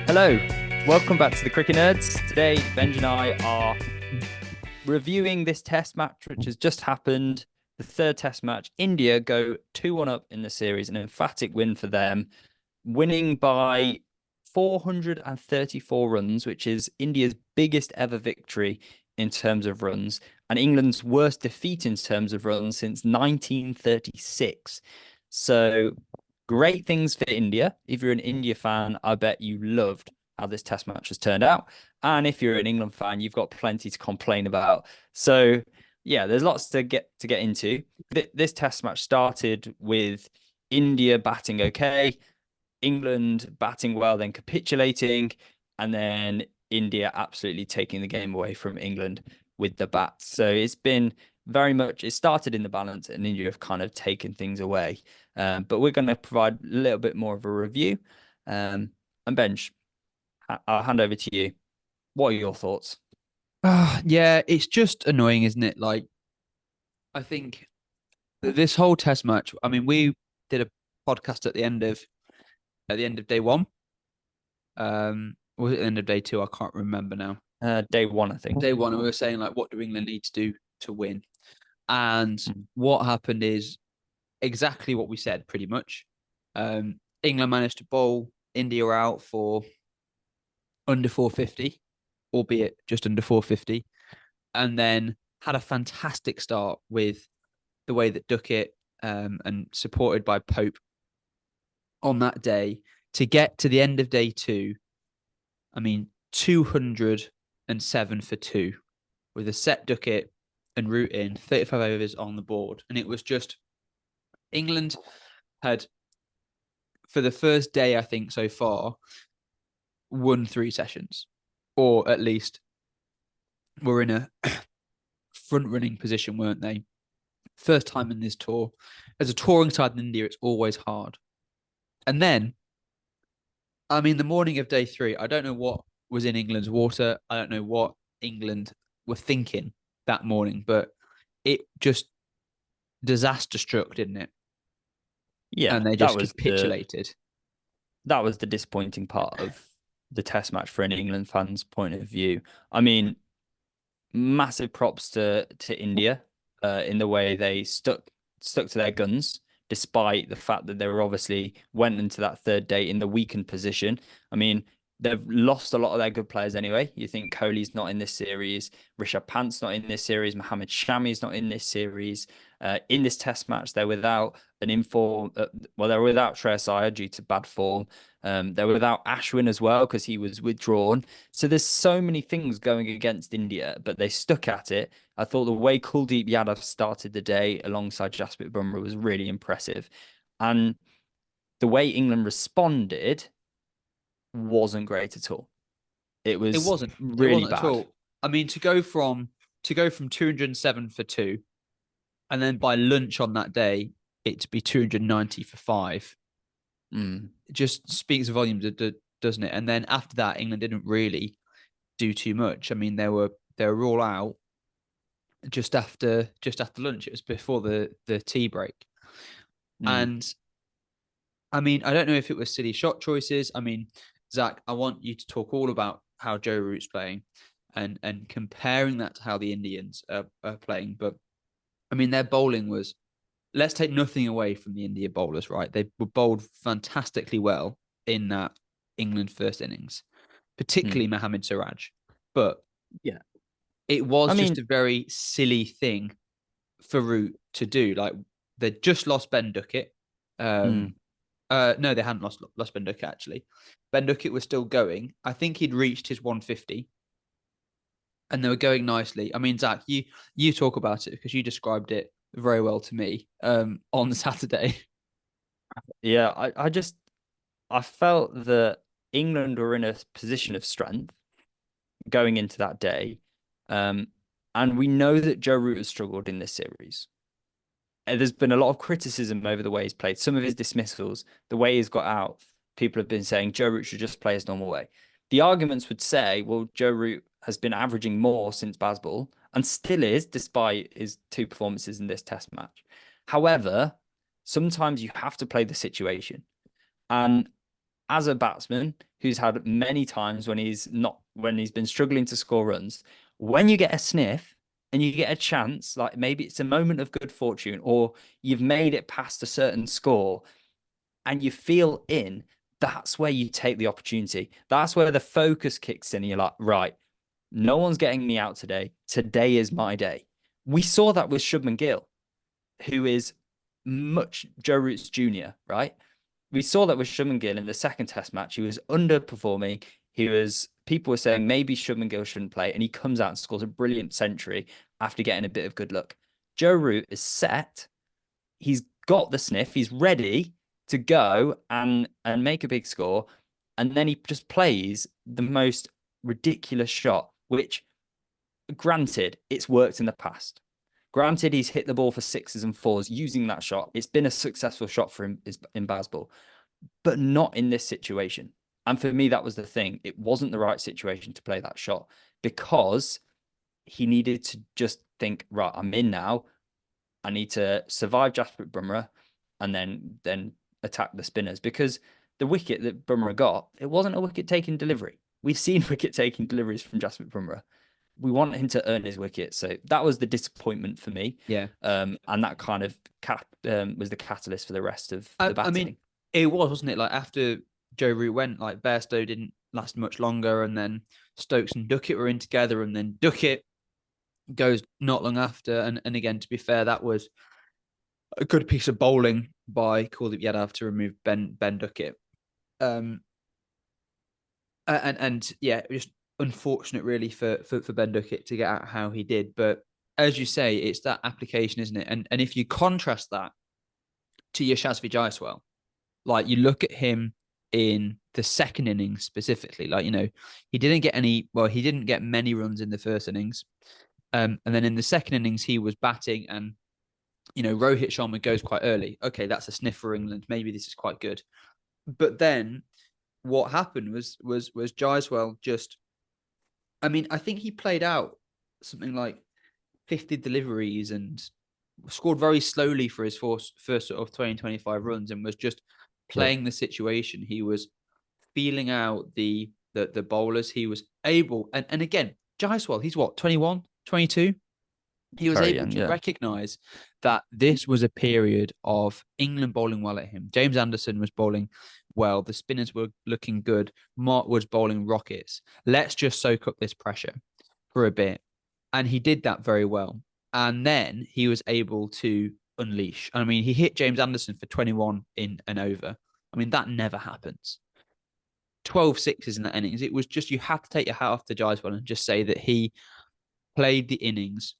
Hello, welcome back to the Cricket Nerds. Today, Benj and I are reviewing this test match, which has just happened. The third test match. India go 2-1 up in the series, an emphatic win for them, winning by 434 runs, which is India's biggest ever victory in terms of runs, and England's worst defeat in terms of runs since 1936. So great things for India. If you're an India fan, I bet you loved how this test match has turned out. And if you're an England fan, you've got plenty to complain about. So yeah, there's lots to get into. This test match started with India batting okay, England batting well, then capitulating, and then India absolutely taking the game away from England with the bats. So it's been very much, it started in the balance and India have kind of taken things away. But we're going to provide a little bit more of a review. And Benj, I'll hand over to you. What are your thoughts? Yeah, it's just annoying, isn't it? Like, I think this whole test match. I mean, we did a podcast at the end of day one. Was it the end of day two? I can't remember now. Day one, I think. Day one, and we were saying like, what do England need to do to win? And what happened is exactly what we said, pretty much. England managed to bowl India out for under 450, albeit just under 450, and then had a fantastic start with the way that Duckett and supported by Pope on that day to get to the end of day two. I mean, 207 for two with a set Duckett and route in 35 overs on the board. And it was just England had, for the first day, I think so far, won 3 sessions, or at least were in a front running position, weren't they? First time in this tour. As a touring side in India, it's always hard. And then, I mean, the morning of day 3, I don't know what was in England's water. I don't know what England were thinking that morning, but it just disaster struck, didn't it? Yeah, And they just capitulated. that was the disappointing part of the test match for an England fan's point of view. I mean, massive props to India in the way they stuck to their guns, despite the fact that they were obviously went into that third day in the weakened position. I mean, they've lost a lot of their good players anyway. You think Kohli's not in this series, Rishabh Pant's not in this series, Mohammad Shami's not in this series. In this test match, they're without they're without Shreyas Iyer due to bad form. They're without Ashwin as well because he was withdrawn. So there's so many things going against India, but they stuck at it. I thought the way Kuldeep Yadav started the day alongside Jasprit Bumrah was really impressive. And the way England responded wasn't great at all. It It was wasn't. It really wasn't at bad. all. I mean, to go from 207 for 2, and then by lunch on that day, it to be 290 for 5. Mm. It just speaks volumes, doesn't it? And then after that, England didn't really do too much. I mean, they were all out just after lunch. It was before the tea break. Mm. And I mean, I don't know if it was silly shot choices. I mean, Zach, I want you to talk all about how Joe Root's playing and comparing that to how the Indians are playing. But I mean, their bowling was, let's take nothing away from the India bowlers, right? They were bowled fantastically well in that England first innings, particularly Mm. Mohammad Siraj. But Yeah. it was I just mean, a very silly thing for Root to do. Like, they just lost Ben Duckett. mm. No, they hadn't lost Ben Duckett, actually. Ben Duckett was still going. I think he'd reached his 150, and they were going nicely. I mean, Zach, you talk about it because you described it very well to me on Saturday. Yeah, I felt that England were in a position of strength going into that day. Um, and we know that Joe Root has struggled in this series. There's been a lot of criticism over the way he's played, some of his dismissals, the way he's got out. People have been saying Joe Root should just play his normal way. The arguments would say, well, Joe Root has been averaging more since Bazball and still is, despite his 2 performances in this test match. However, sometimes you have to play the situation. And as a batsman, who's had many times when he's been struggling to score runs. When you get a sniff and you get a chance, like maybe it's a moment of good fortune, or you've made it past a certain score and you feel in, that's where you take the opportunity. That's where the focus kicks in. And you're like, right, no one's getting me out today. Today is my day. We saw that with Shubman Gill, who is much Joe Root's junior, right? We saw that with Shubman Gill in the second test match. He was underperforming. People were saying maybe Shubman Gill shouldn't play, and he comes out and scores a brilliant century after getting a bit of good luck. Joe Root is set. He's got the sniff. He's ready to go and make a big score. And then he just plays the most ridiculous shot, which granted, it's worked in the past. Granted, he's hit the ball for sixes and fours using that shot. It's been a successful shot for him in Bazball, but not in this situation. And for me, that was the thing. It wasn't the right situation to play that shot because he needed to just think, right, I'm in now. I need to survive Jasprit Bumrah and then attack the spinners, because the wicket that Bumrah got, it wasn't a wicket taking delivery. We've seen wicket taking deliveries from Jasprit Bumrah. We want him to earn his wicket. So that was the disappointment for me. Yeah. And that kind of was the catalyst for the rest of the batting. I mean, it was, wasn't it? Like after Joe Root went, like Bairstow didn't last much longer, and then Stokes and Duckett were in together, and then Duckett goes not long after. And again, to be fair, that was a good piece of bowling by Kuldeep Yadav to remove Ben Duckett. And yeah, just unfortunate really for Ben Duckett to get out how he did. But as you say, it's that application, isn't it? And if you contrast that to Yashasvi Jaiswal, like you look at him in the second innings specifically, like, you know, he didn't get many runs in the first innings. And then in the second innings, he was batting, and, you know, Rohit Sharma goes quite early. Okay, that's a sniff for England. Maybe this is quite good. But then what happened was Jaiswal just, I mean, I think he played out something like 50 deliveries and scored very slowly for his first sort of 20-25 runs, and was just playing the situation. He was feeling out the bowlers. He was able, and again, Jaiswal, he's what, 21, 22? He was able to recognize that this was a period of England bowling well at him. James Anderson was bowling well. The spinners were looking good. Mark was bowling rockets. Let's just soak up this pressure for a bit. And he did that very well. And then he was able to unleash. I mean, he hit James Anderson for 21 in an over. I mean, that never happens. 12 sixes in that innings. It was just, you have to take your hat off to Jaiswal and just say that he played the innings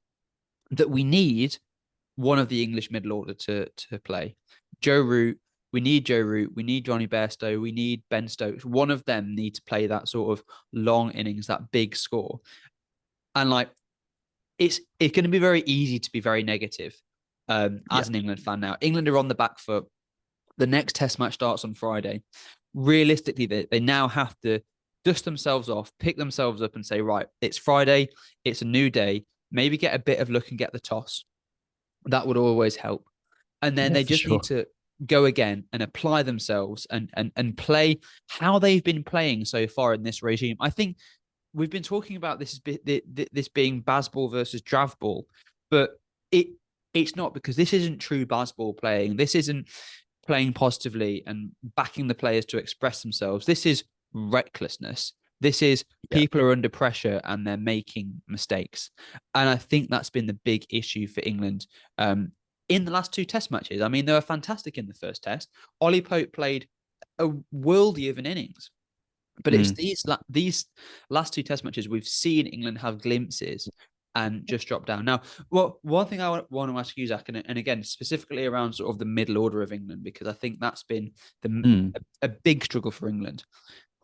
that we need one of the English middle order to play. Joe Root, we need Joe Root, we need Johnny Bairstow, we need Ben Stokes. One of them need to play that sort of long innings, that big score. And like, it's going to be very easy to be very negative as an England fan now. England are on the back foot. The next test match starts on Friday. Realistically, they now have to dust themselves off, pick themselves up and say, right, it's Friday, it's a new day. Maybe get a bit of luck and get the toss. That would always help. And then they just need to go again and apply themselves and play how they've been playing so far in this regime. I think we've been talking about this being Bazball versus Dravball, but it's not, because this isn't true Bazball playing. This isn't playing positively and backing the players to express themselves. This is recklessness. This is people are under pressure and they're making mistakes. And I think that's been the big issue for England in the last two test matches. I mean, they were fantastic in the first test. Ollie Pope played a worldie of an innings. But it's these last two test matches we've seen England have glimpses and just drop down. Now, one thing I want to ask you, Zach, and again, specifically around sort of the middle order of England, because I think that's been a big struggle for England.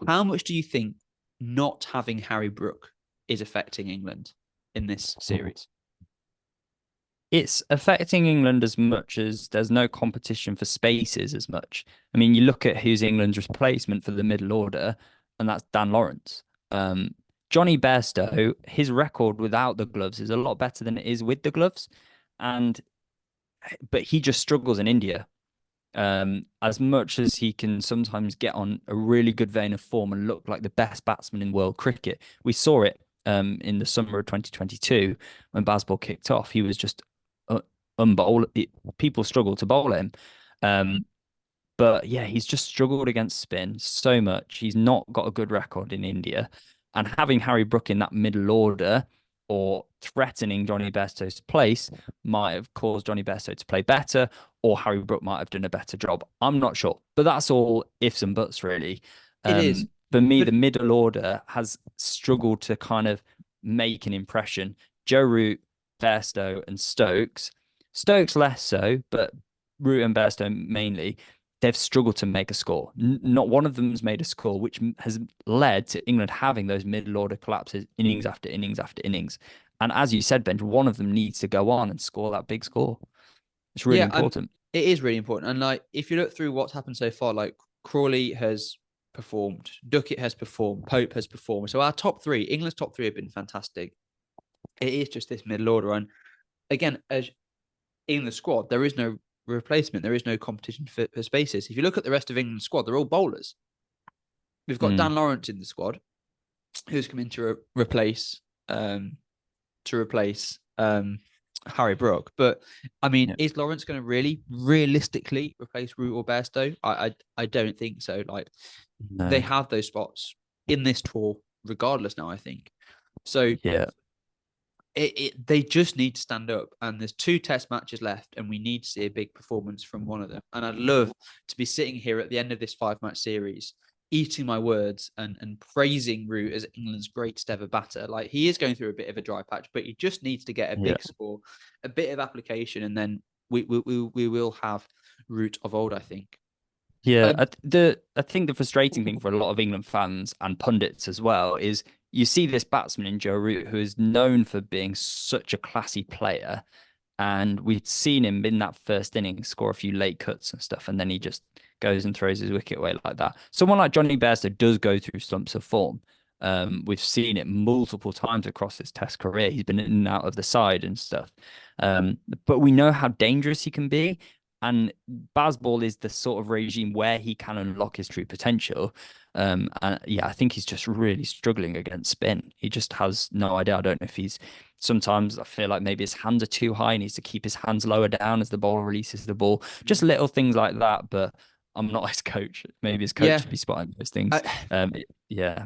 How much do you think not having Harry Brook is affecting England in this series? It's affecting England as much as there's no competition for spaces as much. I mean, you look at who's England's replacement for the middle order, and that's Dan Lawrence. Johnny Bairstow, his record without the gloves is a lot better than it is with the gloves. But he just struggles in India. As much as he can sometimes get on a really good vein of form and look like the best batsman in world cricket, we saw it in the summer of 2022 when Bazball kicked off. He was just unbowl. People struggled to bowl him. Um, but yeah, he's just struggled against spin so much. He's not got a good record in India. And having Harry Brook in that middle order or threatening Johnny Bairstow's place might have caused Johnny Bairstow to play better, or Harry Brook might have done a better job. I'm not sure. But that's all ifs and buts, really. It is. For me, But the middle order has struggled to kind of make an impression. Joe Root, Bairstow, and Stokes. Stokes less so, but Root and Bairstow mainly they've struggled to make a score. Not one of them's made a score, which has led to England having those middle order collapses, innings after innings after innings. And as you said, Benj, one of them needs to go on and score that big score. It's really yeah, important. it is really important. And like, if you look through what's happened so far, like Crawley has performed, Duckett has performed, Pope has performed. So our top three, England's top three have been fantastic. It is just this middle order. And again, as in the squad, there is no replacement. There is no competition for spaces. If you look at the rest of England's squad, they're all bowlers. We've got Dan Lawrence in the squad, who's come in to replace Harry Brook. But I mean, Yeah. is Lawrence going to really realistically replace Root or Bairstow? I don't think so. Like they No. have those spots in this tour, regardless. Now I think so. Yeah. They just need to stand up, and there's 2 test matches left, and we need to see a big performance from one of them. And I'd love to be sitting here at the end of this 5-match series, eating my words and praising Root as England's greatest ever batter. Like he is going through a bit of a dry patch, but he just needs to get a Yeah. big score, a bit of application, and then we will have Root of old, I think. Yeah, Um, I think the frustrating thing for a lot of England fans and pundits as well is you see this batsman in Joe Root who is known for being such a classy player, and we'd seen him in that first inning score a few late cuts and stuff, and then he just goes and throws his wicket away like that. Someone like Johnny Bairstow does go through slumps of form. We've seen it multiple times across his Test career. He's been in and out of the side and stuff. But we know how dangerous he can be. And Bazball is the sort of regime where he can unlock his true potential. And yeah, I think he's just really struggling against spin. He just has no idea. I don't know if he's sometimes I feel like maybe his hands are too high. He needs to keep his hands lower down as the bowler releases the ball. Just little things like that. But I'm not his coach. Maybe his coach yeah, should be spotting those things. I, Yeah.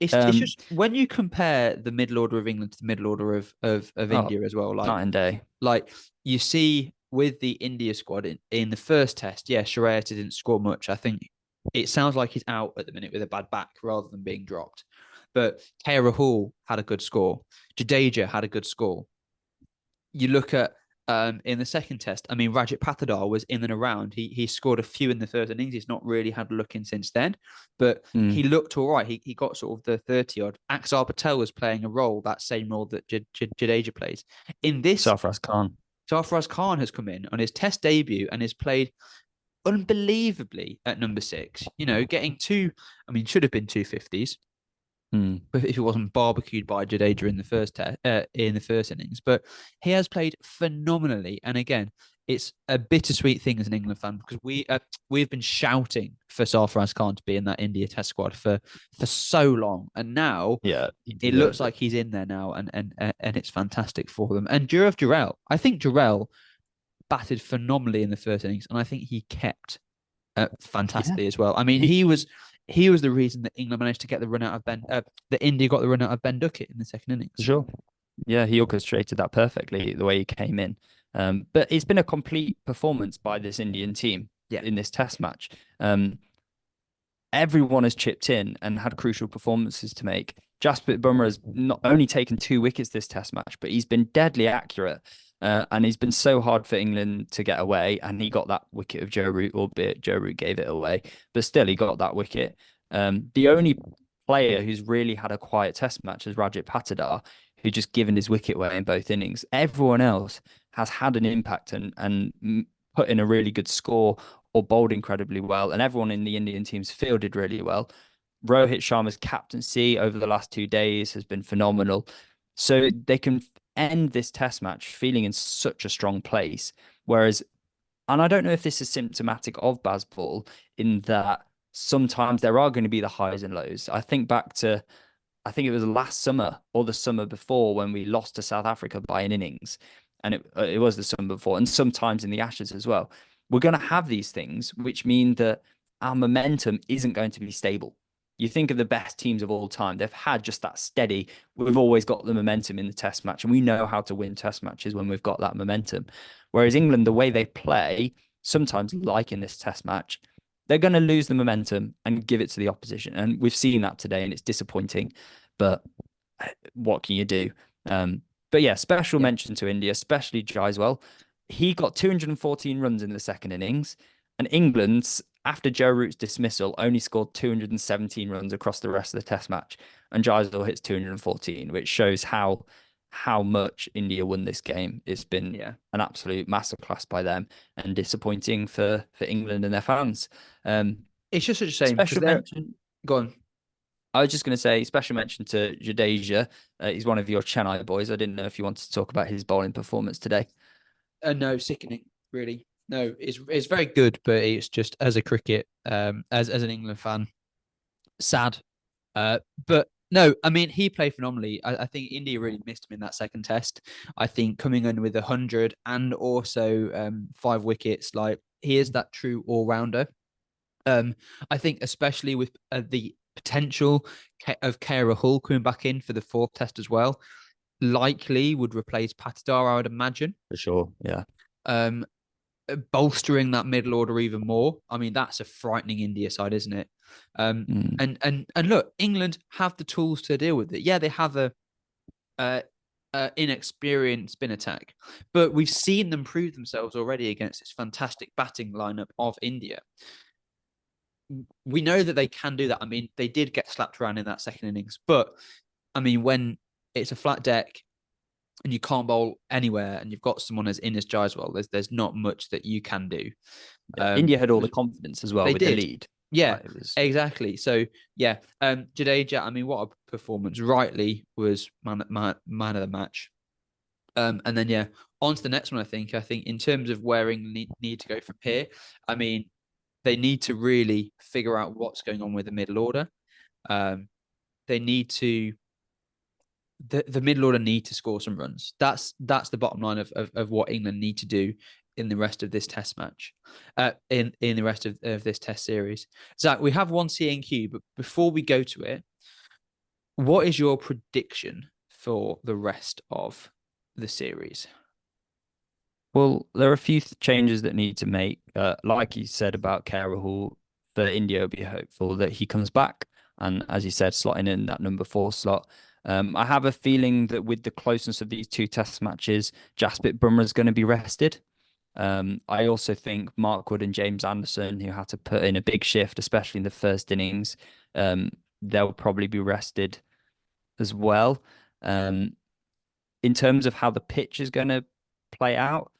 it's Um, just when you compare the middle order of England to the middle order of oh, India as well, night and day. like you see with the India squad in the first test, yeah, Shreyas didn't score much. I think it sounds like he's out at the minute with a bad back rather than being dropped. But Rahul had a good score. Jadeja had a good score. You look at in the second test, I mean, Rajat Patidar was in and around. He scored a few in the first innings. He's not really had a look in since then, but he looked all right. He got sort of the 30 odd. Axar Patel was playing a role, that same role that Jadeja plays. In this, Sarfaraz Khan. Sarfaraz Khan has come in on his test debut and has played unbelievably at number 6. You know, getting I mean, should have been 250s if he wasn't barbecued by Jadeja in the first innings. But he has played phenomenally, and again, it's a bittersweet thing as an England fan because we've been shouting for Sarfaraz Khan to be in that India Test squad for so long, and now Yeah, he it looks deserves it. like he's in there now, and it's fantastic for them. And Jurav Jarrell, I think Jarrell batted phenomenally in the first innings, and I think he kept Yeah. fantastically as well. I mean, He, he was the reason that England managed to get the run out of that India got the run out of Ben Duckett in the second for innings. sure. Yeah, he orchestrated that perfectly the way he came in. But it's been a complete performance by this Indian team Yeah, in this test match. Everyone has chipped in and had crucial performances to make. Jasprit Bumrah has not only taken 2 wickets this test match, but he's been deadly accurate. And he's been so hard for England to get away. And he got that wicket of Joe Root, albeit Joe Root gave it away. But still, he got that wicket. The only player who's really had a quiet test match is Rajat Patidar, who just given his wicket away in both innings. Everyone else has had an impact and put in a really good score or bowled incredibly well, and everyone in the Indian team's fielded really well. Rohit Sharma's captaincy over the last 2 days has been phenomenal. So they can end this test match feeling in such a strong place. Whereas And I don't know if this is symptomatic of Bazball in that sometimes there are going to be the highs and lows. I think it was last summer or the summer before when we lost to South Africa by an innings, and it was the summer before, and sometimes in the Ashes as well. We're going to have these things, which mean that our momentum isn't going to be stable. You think of the best teams of all time; they've had just that steady. We've always got the momentum in the Test match, and we know how to win Test matches when we've got that momentum. Whereas England, the way they play, sometimes like in this Test match, they're going to lose the momentum and give it to the opposition. And we've seen that today, and it's disappointing. But what can you do? But yeah, special Yeah. mention to India, especially Jaiswal. He got 214 runs in the second innings, and England, after Joe Root's dismissal, only scored 217 runs across the rest of the Test match, and Jaiswal hits 214, which shows how much India won this game. It's been Yeah. an absolute masterclass by them, and disappointing for England and their fans. Um, It's just such a shame because special they're mention gone. I was just going to say, special mention to Jadeja. He's one of your Chennai boys. I didn't know if you wanted to talk about his bowling performance today. No, sickening, really. No, it's very good, but it's just as a cricket, as an England fan, sad. But no, I mean he played phenomenally. I think India really missed him in that second test. I think coming in with 100 and also 5 wickets, like he is that true all rounder. I think especially with the potential of Kara Hull coming back in for the fourth test as well, likely would replace Patidar, I would imagine. For sure. Yeah. Um, Bolstering that middle order even more. I mean, that's a frightening India side, isn't it? Mm. And look, England have the tools to deal with it. Yeah, they have uh, inexperienced spin attack, but we've seen them prove themselves already against this fantastic batting lineup of India. We know that they can do that. I mean, they did get slapped around in that second innings, but I mean, when it's a flat deck and you can't bowl anywhere, and you've got someone as in as Jaiswal, there's not much that you can do. Yeah. India had all the Was confidence as well they with the did, lead. yeah, Like it was exactly. So yeah, Jadeja. I mean, what a performance! Rightly was man of the match. And then yeah, on to the next one. I think in terms of where England need to go from here, I mean, they need to really figure out what's going on with the middle order. Um, they need to the middle order need to score some runs. That's the bottom line of what England need to do in the rest of this test match, in the rest of this test series. Zach, we have one CNQ, but before we go to it, what is your prediction for the rest of the series? well, there are a few changes that need to make. Like you said about Rahul, for India, would be hopeful that he comes back, and as you said, slotting in that number 4 slot. I have a feeling that with the closeness of these two test matches, Jasprit Bumrah is going to be rested. I also think Mark Wood and James Anderson, who had to put in a big shift, especially in the first innings, they'll probably be rested as well. Um, in terms of how the pitch is going to play out,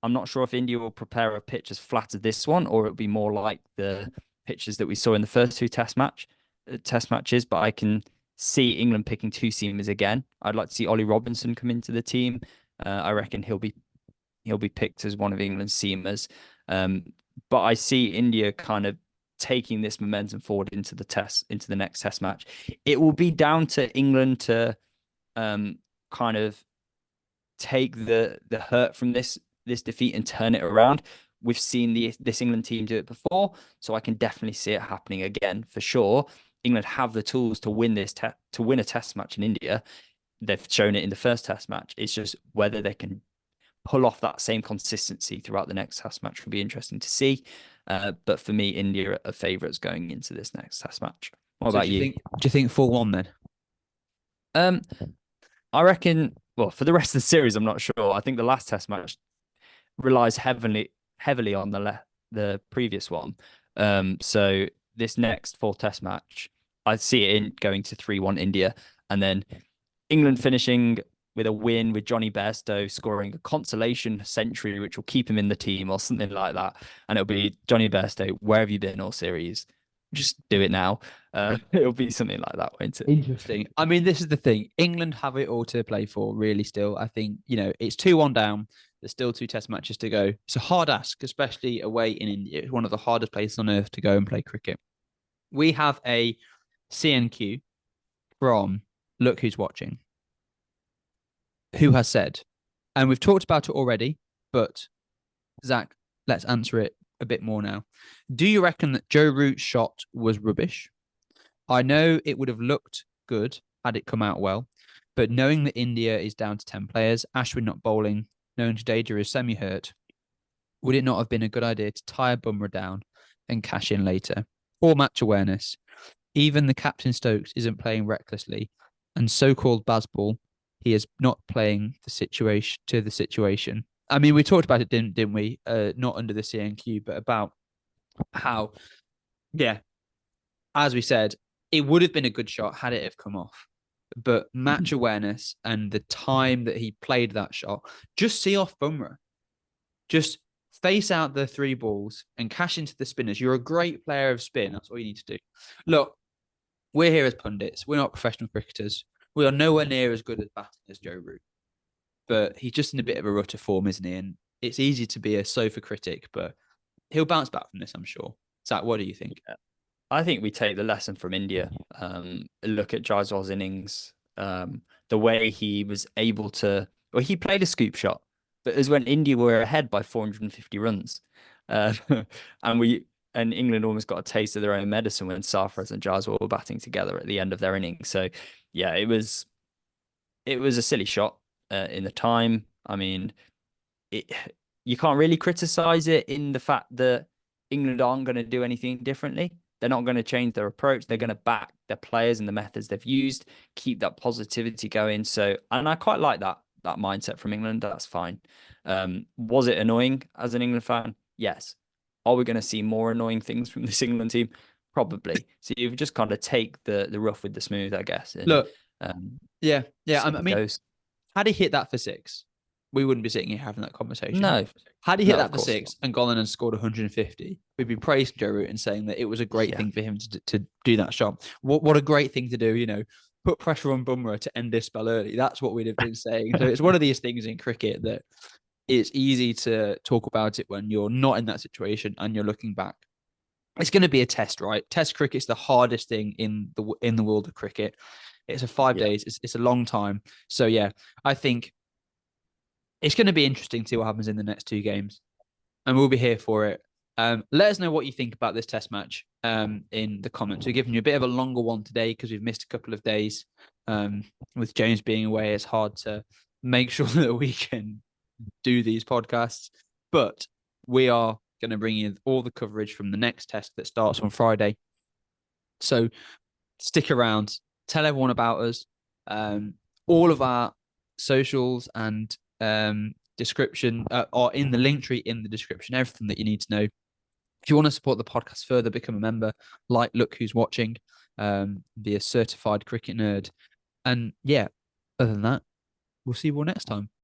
I'm not sure if India will prepare a pitch as flat as this one, or it'll be more like the pitches that we saw in the first two test matches. But I can see England picking two seamers again. I'd like to see Ollie Robinson come into the team. I reckon he'll be picked as one of England's seamers. Um, but I see India kind of taking this momentum forward into the next test match. It will be down to England to kind of take the hurt from this defeat and turn it around. We've seen this England team do it before, so I can definitely see it happening again for sure. England have the tools to win to win a test match in India. They've shown it in the first test match. It's just whether they can pull off that same consistency throughout the next test match will be interesting to see. But for me, India are favourites going into this next test match. What So about you? do you think 4-1 then? Um, I reckon. Well, for the rest of the series, I'm not sure. I think the last test match relies heavily on the previous one. So this next fourth test match, I see it in going to 3-1 India, and then England finishing with a win with Johnny Bairstow scoring a consolation century, which will keep him in the team or something like that. And it'll be Johnny Bairstow, where have you been all series? just do it now. It'll be something like that, won't it? Interesting. I mean, this is the thing. England have it all to play for, really, still. I think, it's 2-1 down. There's still 2 test matches to go. It's a hard ask, especially away in India. It's one of the hardest places on earth to go and play cricket. We have a CNQ from Look Who's Watching, who has said, and we've talked about it already, but Zach, let's answer it a bit more now. Do you reckon that Joe Root's shot was rubbish? I know it would have looked good had it come out well, but knowing that India is down to 10 players, Ashwin not bowling, knowing Jadeja is semi-hurt, would it not have been a good idea to tie Bumrah down and cash in later? Or match awareness? Even the captain Stokes isn't playing recklessly, and so-called Bazball, he is not playing the situation. I mean, we talked about it, didn't we? Not under the CNQ, but about how, yeah, as we said, it would have been a good shot had it have come off. But match awareness and the time that he played that shot, just see off Bumrah. Just face out the 3 balls and cash into the spinners. You're a great player of spin. That's all you need to do. Look, we're here as pundits. We're not professional cricketers. We are nowhere near as good at batting as Joe Root. But he's just in a bit of a rut of form, isn't he? And it's easy to be a sofa critic, but he'll bounce back from this, I'm sure. Zach, what do you think? Yeah. I think we take the lesson from India. Look at Jaiswal's innings. The way he was able to, well, he played a scoop shot, but it was when India were ahead by 450 runs. Uh, and England almost got a taste of their own medicine when Sarfaraz and Jaiswal were batting together at the end of their innings. So yeah, it was a silly shot in the time. I mean, it you can't really criticize it in the fact that England aren't going to do anything differently. They're not going to change their approach. They're going to back their players and the methods they've used, keep that positivity going. So, and I quite like that mindset from England. That's fine. Was it annoying as an England fan? Yes. Are we going to see more annoying things from this England team? Probably. So you've just kind of take the rough with the smooth, I guess, and Look, yeah. see I how it mean, goes. had he hit that for 6, we wouldn't be sitting here having that conversation. No, Had he hit no, that of for course 6 and gone in and scored 150, we'd be praising Joe Root and saying that it was a great Yeah. thing for him to do that shot. What a great thing to do, put pressure on Bumrah to end this spell early. That's what we'd have been saying. So it's one of these things in cricket that it's easy to talk about it when you're not in that situation and you're looking back. It's going to be a test, right? Test cricket's the hardest thing in the world of cricket. It's a 5 Yeah. days. It's a long time. So yeah, I think it's going to be interesting to see what happens in the next 2 games, and we'll be here for it. Let us know what you think about this test match in the comments. We're giving you a bit of a longer one today because we've missed a couple of days. With James being away, it's hard to make sure that we can do these podcasts, but we are going to bring you all the coverage from the next test that starts on Friday. So stick around, tell everyone about us. All of our socials and description are in the link tree in the description, everything that you need to know. If you want to support the podcast further, become a member, Look Who's Watching, be a certified cricket nerd. And yeah, other than that, we'll see you all next time.